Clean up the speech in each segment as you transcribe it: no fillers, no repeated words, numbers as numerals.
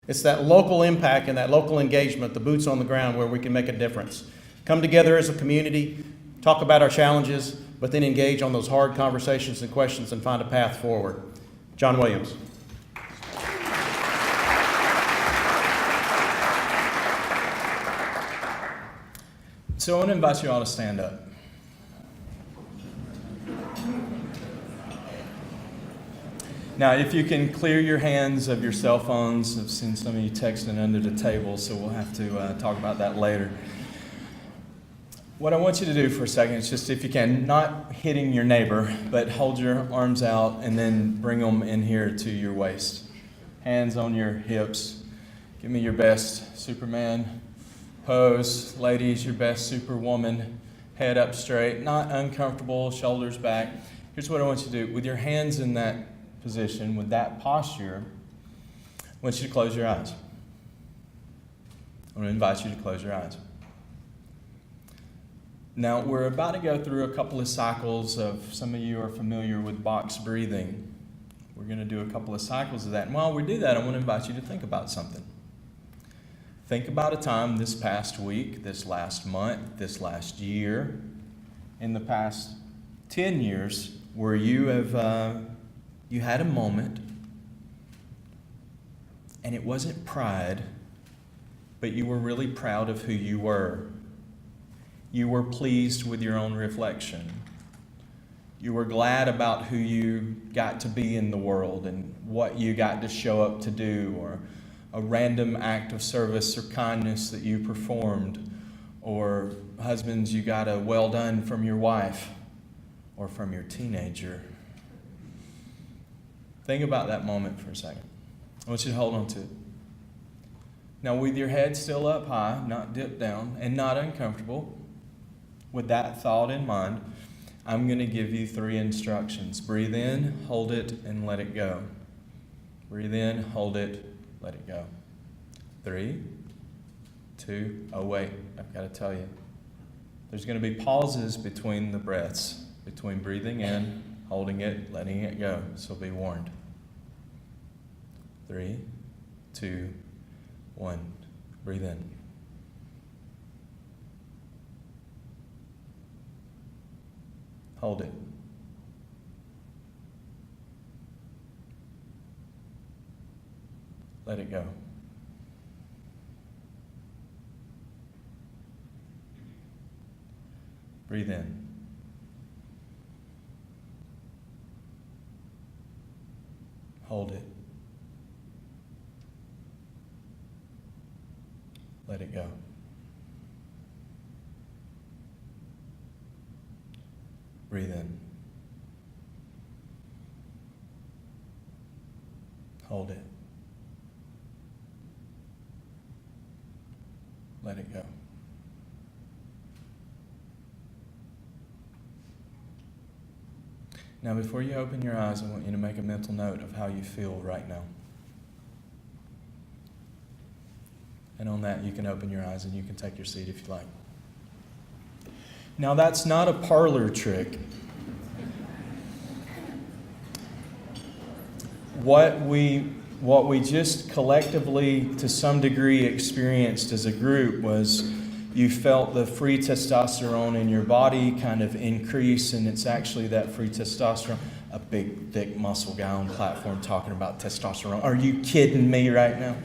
It's that local impact and that local engagement, the boots on the ground, where we can make a difference. Come together as a community, talk about our challenges, but then engage on those hard conversations and questions and find a path forward. John Williams. So I want to invite you all to stand up. Now, if you can clear your hands of your cell phones, I've seen some of you texting under the table, so we'll have to talk about that later. What I want you to do for a second is just, if you can, not hitting your neighbor, but hold your arms out and then bring them in here to your waist. Hands on your hips. Give me your best Superman pose. Ladies, your best Superwoman. Head up straight, not uncomfortable, shoulders back. Here's what I want you to do. With your hands in that position, with that posture, I want you to close your eyes. I want to invite you to close your eyes. Now, we're about to go through a couple of cycles of, some of you are familiar with box breathing. We're going to do a couple of cycles of that. And while we do that, I want to invite you to think about something. Think about a time this past week, this last month, this last year, in the past 10 years, where you have you had a moment, and it wasn't pride, but you were really proud of who you were. You were pleased with your own reflection. You were glad about who you got to be in the world and what you got to show up to do, or a random act of service or kindness that you performed, or husbands, you got a well done from your wife or from your teenager. Think about that moment for a second. I want you to hold on to it. Now, with your head still up high, not dipped down, and not uncomfortable, with that thought in mind, I'm going to give you 3 instructions. Breathe in, hold it, and let it go. Breathe in, hold it, let it go. 3, 2, oh wait, I've got to tell you. There's going to be pauses between the breaths, between breathing in, holding it, letting it go, so be warned. 3, 2, 1. Breathe in. Hold it. Let it go. Breathe in. Hold it. Let it go. Breathe in. Hold it. Let it go. Now, before you open your eyes, I want you to make a mental note of how you feel right now. And on that, you can open your eyes and you can take your seat if you like. Now, that's not a parlor trick. What we just collectively, to some degree, experienced as a group was you felt the free testosterone in your body kind of increase, and it's actually that free testosterone. A big, thick muscle guy on the platform talking about testosterone. Are you kidding me right now?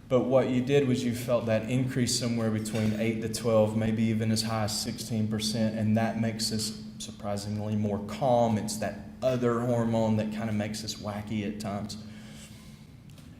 But what you did was you felt that increase somewhere between 8 to 12, maybe even as high as 16%, and that makes us surprisingly more calm. It's that other hormone that kind of makes us wacky at times.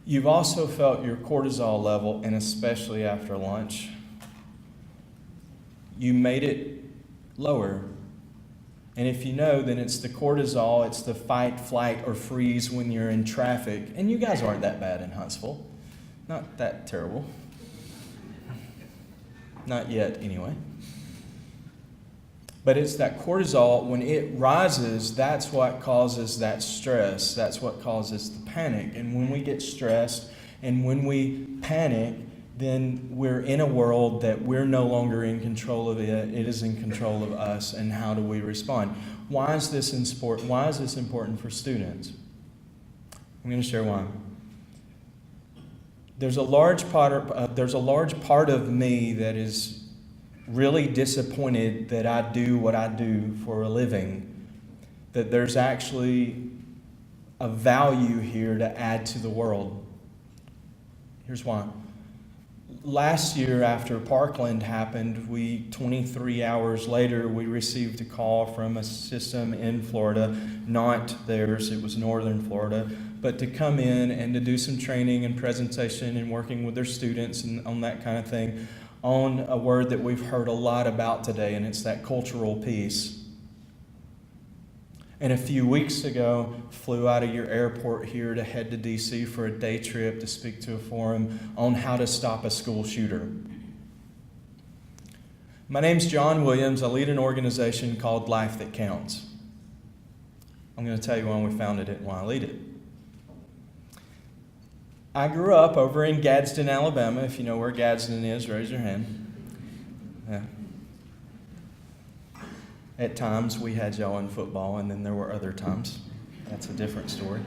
You've also felt your cortisol level, and especially after lunch, you made it lower. And if you know, then it's the cortisol, it's the fight, flight, or freeze when you're in traffic. And you guys aren't that bad in Huntsville. Not that terrible. Not yet, anyway. But it's that cortisol, when it rises, that's what causes that stress. That's what causes the panic. And when we get stressed and when we panic, then we're in a world that we're no longer in control of it. It is in control of us. And how do we respond? Why is this important for students? I'm going to share why. there's a large part of me that is really disappointed that I do what I do for a living, that there's actually a value here to add to the world. Here's why. Last year, after Parkland happened, 23 hours later, we received a call from a system in Florida, not theirs, it was northern Florida, but to come in and to do some training and presentation and working with their students and on that kind of thing, on a word that we've heard a lot about today, and it's that cultural piece. And a few weeks ago, flew out of your airport here to head to D.C. for a day trip to speak to a forum on how to stop a school shooter. My name's John Williams. I lead an organization called Life That Counts. I'm going to tell you when we founded it and why I lead it. I grew up over in Gadsden, Alabama. If you know where Gadsden is, raise your hand. Yeah. At times, we had y'all in football, and then there were other times. That's a different story.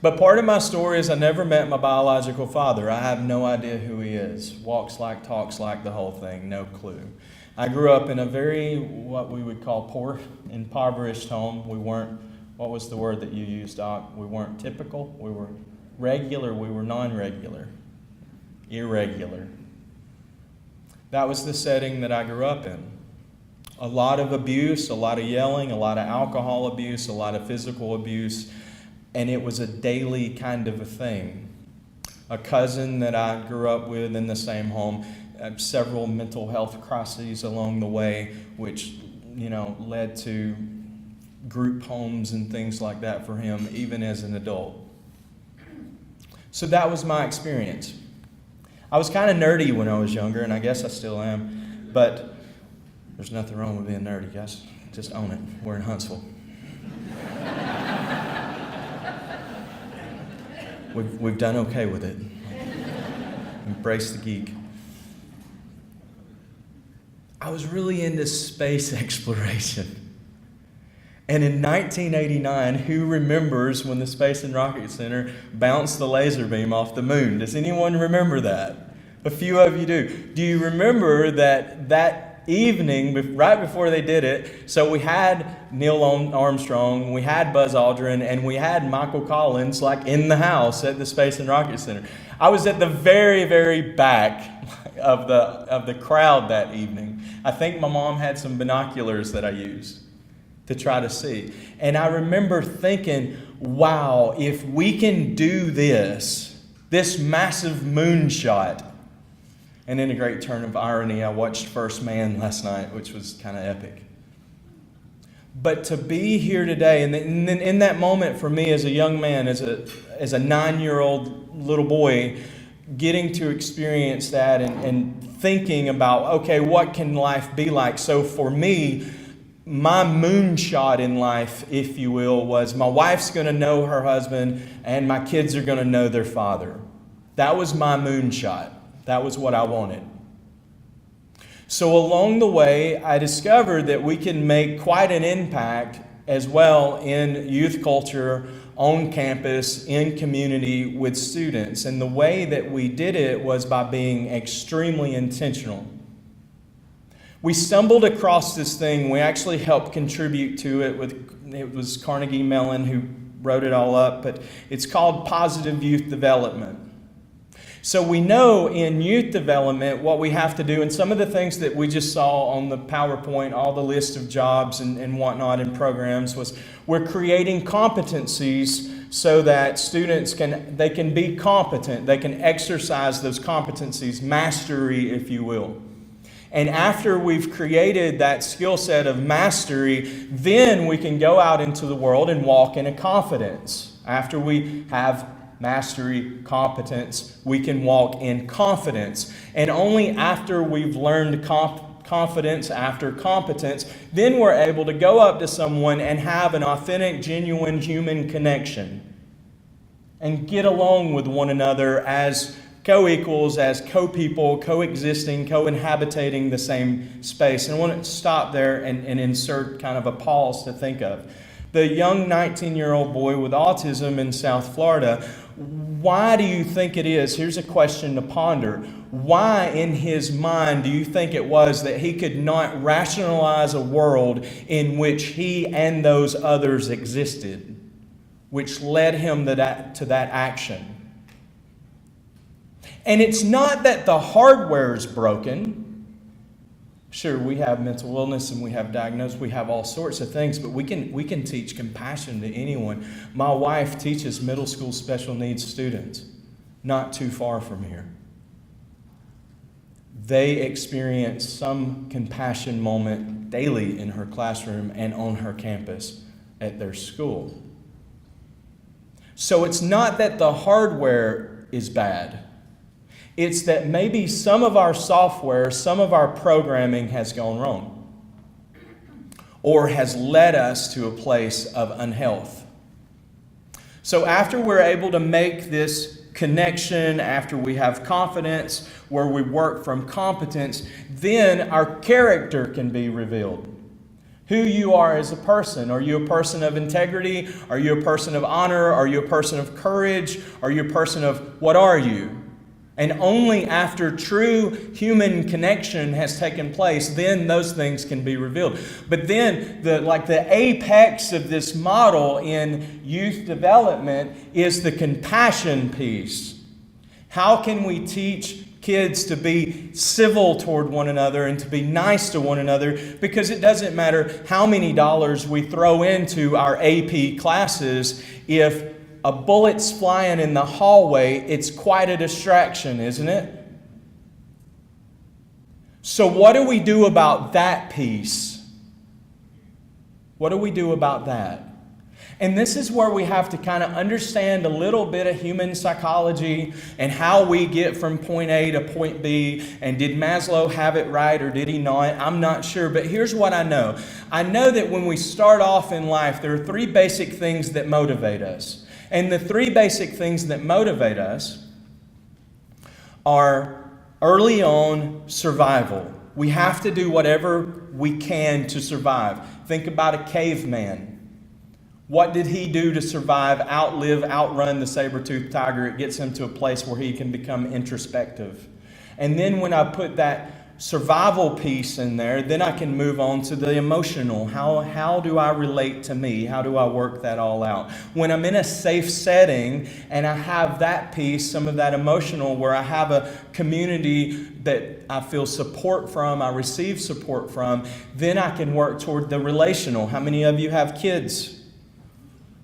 But part of my story is I never met my biological father. I have no idea who he is. Walks like, talks like, the whole thing, no clue. I grew up in a very, what we would call poor, impoverished home. We weren't, what was the word that you used, Doc? We weren't typical. We were regular. We were non-regular. Irregular. That was the setting that I grew up in. A lot of abuse, a lot of yelling, a lot of alcohol abuse, a lot of physical abuse, and it was a daily kind of a thing. A cousin that I grew up with in the same home, several mental health crises along the way, which, led to group homes and things like that for him, even as an adult. So that was my experience. I was kind of nerdy when I was younger, and I guess I still am, but there's nothing wrong with being nerdy, guys. Just own it. We're in Huntsville. We've done okay with it. Embrace the geek. I was really into space exploration. And in 1989, who remembers when the Space and Rocket Center bounced the laser beam off the moon? Does anyone remember that? A few of you do. Do you remember that evening, right before they did it, so we had Neil Armstrong, we had Buzz Aldrin, and we had Michael Collins in the house at the Space and Rocket Center. I was at the very, very back of the crowd that evening. I think my mom had some binoculars that I used to try to see. And I remember thinking, wow, if we can do this massive moonshot. And in a great turn of irony, I watched First Man last night, which was kind of epic. But to be here today, and in that moment for me as a young man, as a 9-year-old little boy, getting to experience that and thinking about, okay, what can life be like? So for me, my moonshot in life, if you will, was my wife's going to know her husband and my kids are going to know their father. That was my moonshot. That was what I wanted. So along the way, I discovered that we can make quite an impact as well in youth culture, on campus, in community with students. And the way that we did it was by being extremely intentional. We stumbled across this thing. We actually helped contribute to it. It was Carnegie Mellon who wrote it all up, but it's called Positive Youth Development. So we know in youth development what we have to do, and some of the things that we just saw on the PowerPoint, all the list of jobs and whatnot and programs, was we're creating competencies so that students can be competent. They can exercise those competencies, mastery, if you will. And after we've created that skill set of mastery, then we can go out into the world and walk in a confidence. After we have mastery, competence, we can walk in confidence. And only after we've learned confidence after competence, then we're able to go up to someone and have an authentic, genuine human connection and get along with one another as co-equals, as co-people, coexisting, co-inhabitating the same space. And I want to stop there and insert kind of a pause to think of. The young 19-year-old boy with autism in South Florida, Why do you think it is? Here's a question to ponder. Why in his mind do you think it was that he could not rationalize a world in which he and those others existed, which led him to that action? And it's not that the hardware is broken. Sure, we have mental illness and we have diagnosis, we have all sorts of things, but we can teach compassion to anyone. My wife teaches middle school special needs students not too far from here. They experience some compassion moment daily in her classroom and on her campus at their school. So it's not that the hardware is bad. It's that maybe some of our software, some of our programming has gone wrong or has led us to a place of unhealth. So after we're able to make this connection, after we have confidence, where we work from competence, then our character can be revealed. Who you are as a person. Are you a person of integrity? Are you a person of honor? Are you a person of courage? Are you a person of what are you? And only after true human connection has taken place, then those things can be revealed. But then, the apex of this model in youth development is the compassion piece. How can we teach kids to be civil toward one another and to be nice to one another? Because it doesn't matter how many dollars we throw into our AP classes, if a bullet's flying in the hallway, it's quite a distraction, isn't it? So what do we do about that piece? What do we do about that? And this is where we have to kind of understand a little bit of human psychology and how we get from point A to point B. And did Maslow have it right or did he not? I'm not sure. But here's what I know. I know that when we start off in life, there are three basic things that motivate us. And the three basic things that motivate us are early on survival. We have to do whatever we can to survive. Think about a caveman. What did he do to survive, outrun the saber-toothed tiger? It gets him to a place where he can become introspective. And then when I put that survival piece in there, then I can move on to the emotional. How do I relate to me? How do I work that all out? When I'm in a safe setting and I have that piece, some of that emotional, where I have a community that I feel support from, I receive support from, then I can work toward the relational. How many of you have kids?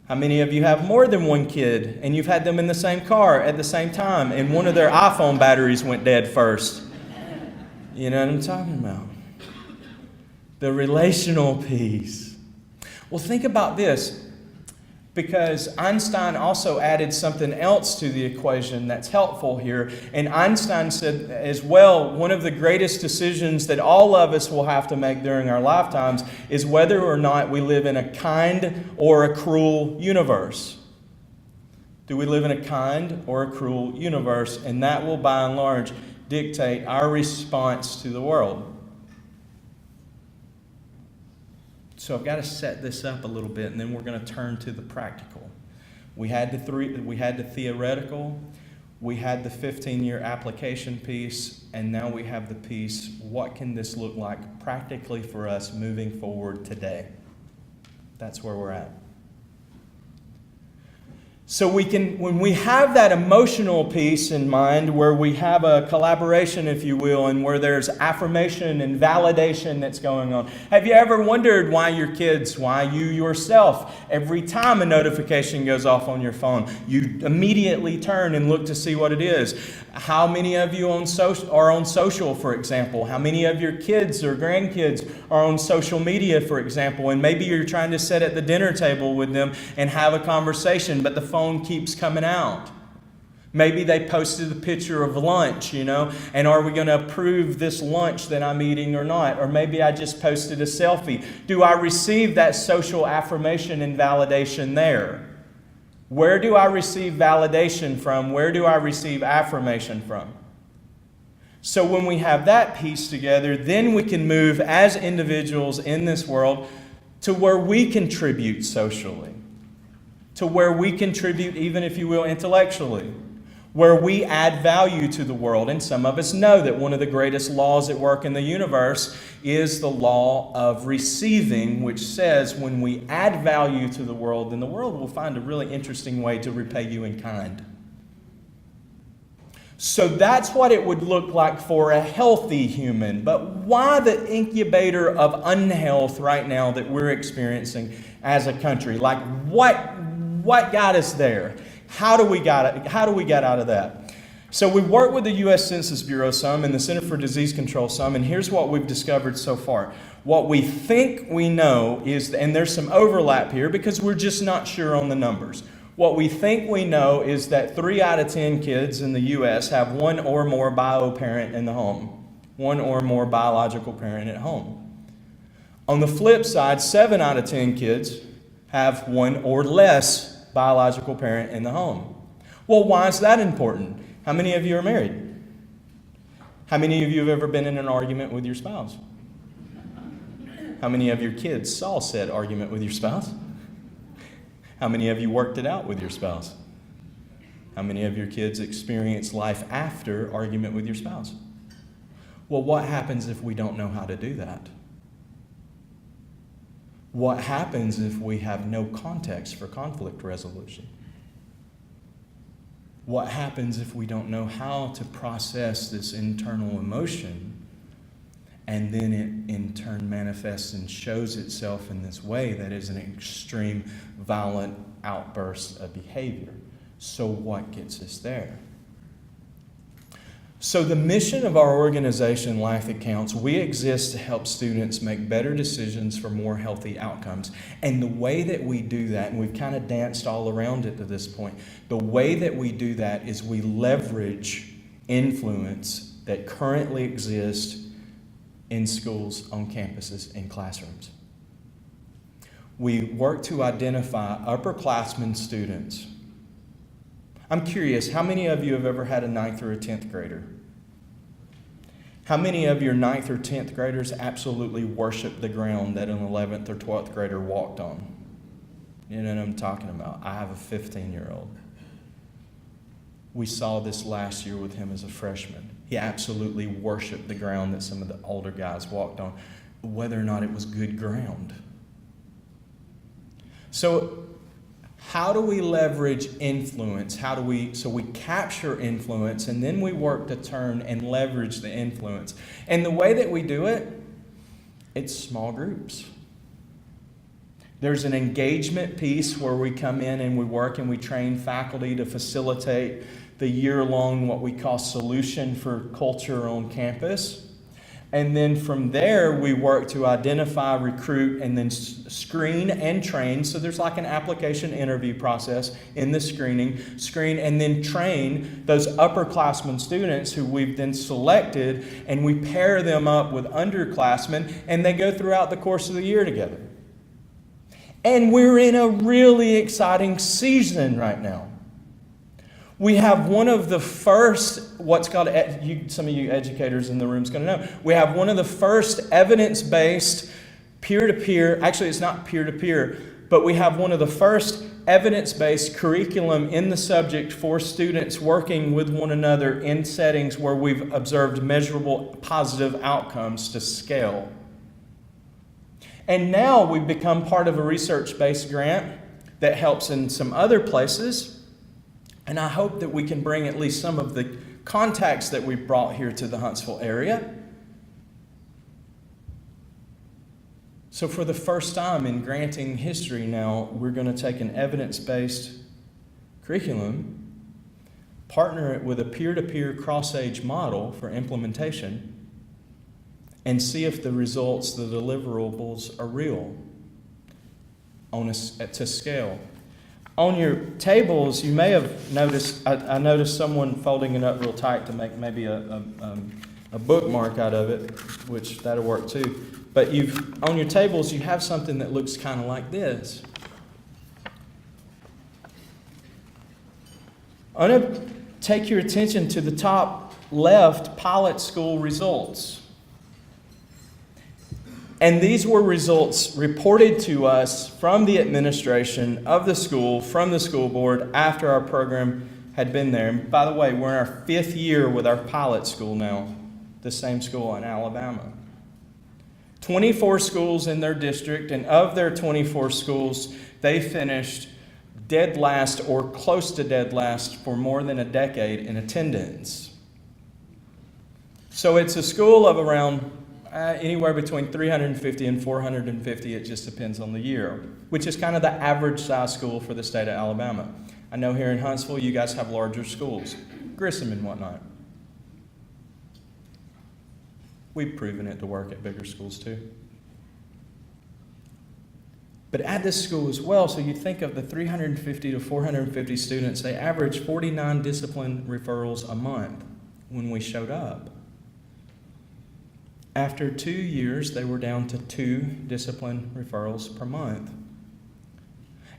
How many of you have more than one kid and you've had them in the same car at the same time and one of their iPhone batteries went dead first? You know what I'm talking about? The relational piece. Well, think about this, because Einstein also added something else to the equation that's helpful here. And Einstein said as well, one of the greatest decisions that all of us will have to make during our lifetimes is whether or not we live in a kind or a cruel universe. Do we live in a kind or a cruel universe? And that will, by and large, dictate our response to the world. So I've got to set this up a little bit, and then we're going to turn to the practical. We had the theoretical, we had the 15-year application piece, and now we have the piece, what can this look like practically for us moving forward today? That's where we're at. So when we have that emotional piece in mind, where we have a collaboration, if you will, and where there's affirmation and validation that's going on. Have you ever wondered why your kids, why you yourself, every time a notification goes off on your phone, you immediately turn and look to see what it is? How many of you are on social, for example? How many of your kids or grandkids are on social media, for example? And maybe you're trying to sit at the dinner table with them and have a conversation, but the phone keeps coming out. Maybe they posted a picture of lunch, and are we going to approve this lunch that I'm eating or not? Or maybe I just posted a selfie. Do I receive that social affirmation and validation there? Where do I receive validation from? Where do I receive affirmation from? So when we have that piece together, then we can move as individuals in this world to where we contribute socially. to where we contribute, even if you will, intellectually, where we add value to the world. And some of us know that one of the greatest laws at work in the universe is the law of receiving, which says when we add value to the world, then the world will find a really interesting way to repay you in kind. So that's what it would look like for a healthy human. But why the incubator of unhealth right now that we're experiencing as a country? Like what got us there? How do we get out of that? So we work with the U.S. Census Bureau some and the Center for Disease Control some, and here's what we've discovered so far. What we think we know is, and there's some overlap here because we're just not sure on the numbers. What we think we know is that 3 out of 10 kids in the U.S. have one or more bio parent in the home, one or more biological parent at home. On the flip side, 7 out of 10 kids have one or less biological parent in the home. Well, why is that important? How many of you are married? How many of you have ever been in an argument with your spouse? How many of your kids saw said argument with your spouse? How many of you worked it out with your spouse? How many of your kids experience life after argument with your spouse? Well, what happens if we don't know how to do that? What happens if we have no context for conflict resolution? What happens if we don't know how to process this internal emotion and then it in turn manifests and shows itself in this way that is an extreme, violent outburst of behavior? So what gets us there? So the mission of our organization, Life That Counts, we exist to help students make better decisions for more healthy outcomes. And the way that we do that, and we've kind of danced all around it to this point, the way that we do that is we leverage influence that currently exists in schools, on campuses, in classrooms. We work to identify upperclassmen students. I'm curious, how many of you have ever had a 9th or a 10th grader? How many of your 9th or 10th graders absolutely worship the ground that an 11th or 12th grader walked on? You know what I'm talking about? I have a 15-year-old. We saw this last year with him as a freshman. He absolutely worshiped the ground that some of the older guys walked on, whether or not it was good ground. So how do we leverage influence? So we capture influence and then we work to turn and leverage the influence. And the way that we do it, it's small groups. There's an engagement piece where we come in and we work and we train faculty to facilitate the year-long what we call solution for culture on campus. And then from there, we work to identify, recruit, and then screen and train. So there's like an application interview process in the screen, and then train those upperclassmen students who we've then selected, and we pair them up with underclassmen, and they go throughout the course of the year together. And we're in a really exciting season right now. We have one of the first, what's called, some of you educators in the room is going to know, we have one of the first evidence-based peer-to-peer, actually it's not peer-to-peer, but we have one of the first evidence-based curriculum in the subject for students working with one another in settings where we've observed measurable positive outcomes to scale. And now we've become part of a research-based grant that helps in some other places. And I hope that we can bring at least some of the contacts that we've brought here to the Huntsville area. So for the first time in granting history now, we're going to take an evidence-based curriculum, partner it with a peer-to-peer cross-age model for implementation, and see if the results, the deliverables, are real to scale. On your tables, you may have noticed, I noticed someone folding it up real tight to make maybe a bookmark out of it, which that'll work too. But on your tables, you have something that looks kind of like this. I'm going to take your attention to the top left, pilot school results. And these were results reported to us from the administration of the school, from the school board, after our program had been there. And by the way, we're in our 5th year with our pilot school now, the same school in Alabama. 24 schools in their district, and of their 24 schools, they finished dead last or close to dead last for more than a decade in attendance. So it's a school of around anywhere between 350 and 450, it just depends on the year, which is kind of the average size school for the state of Alabama. I know here in Huntsville, you guys have larger schools, Grissom and whatnot. We've proven it to work at bigger schools too. But at this school as well, so you think of the 350 to 450 students, they averaged 49 discipline referrals a month when we showed up. After 2 years, they were down to 2 discipline referrals per month.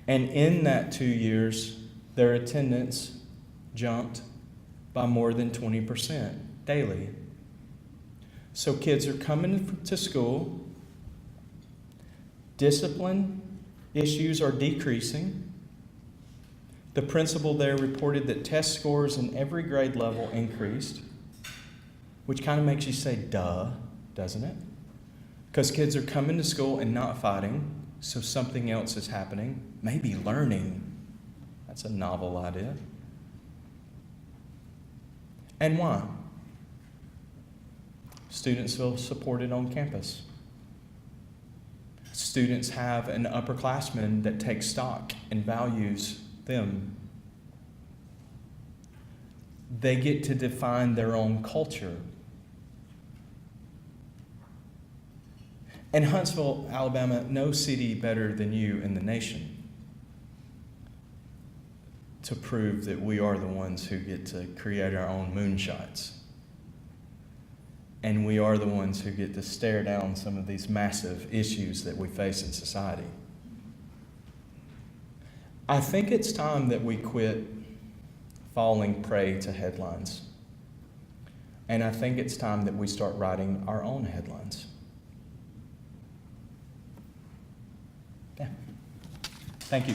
And in that 2 years, their attendance jumped by more than 20% daily. So kids are coming to school, discipline issues are decreasing. The principal there reported that test scores in every grade level increased, which kind of makes you say, duh, doesn't it? Because kids are coming to school and not fighting, so something else is happening, maybe learning. That's a novel idea. And why? Students feel supported on campus. Students have an upperclassman that takes stock and values them. They get to define their own culture. And Huntsville, Alabama, no city better than you in the nation to prove that we are the ones who get to create our own moonshots. And we are the ones who get to stare down some of these massive issues that we face in society. I think it's time that we quit falling prey to headlines. And I think it's time that we start writing our own headlines. Yeah. Thank you.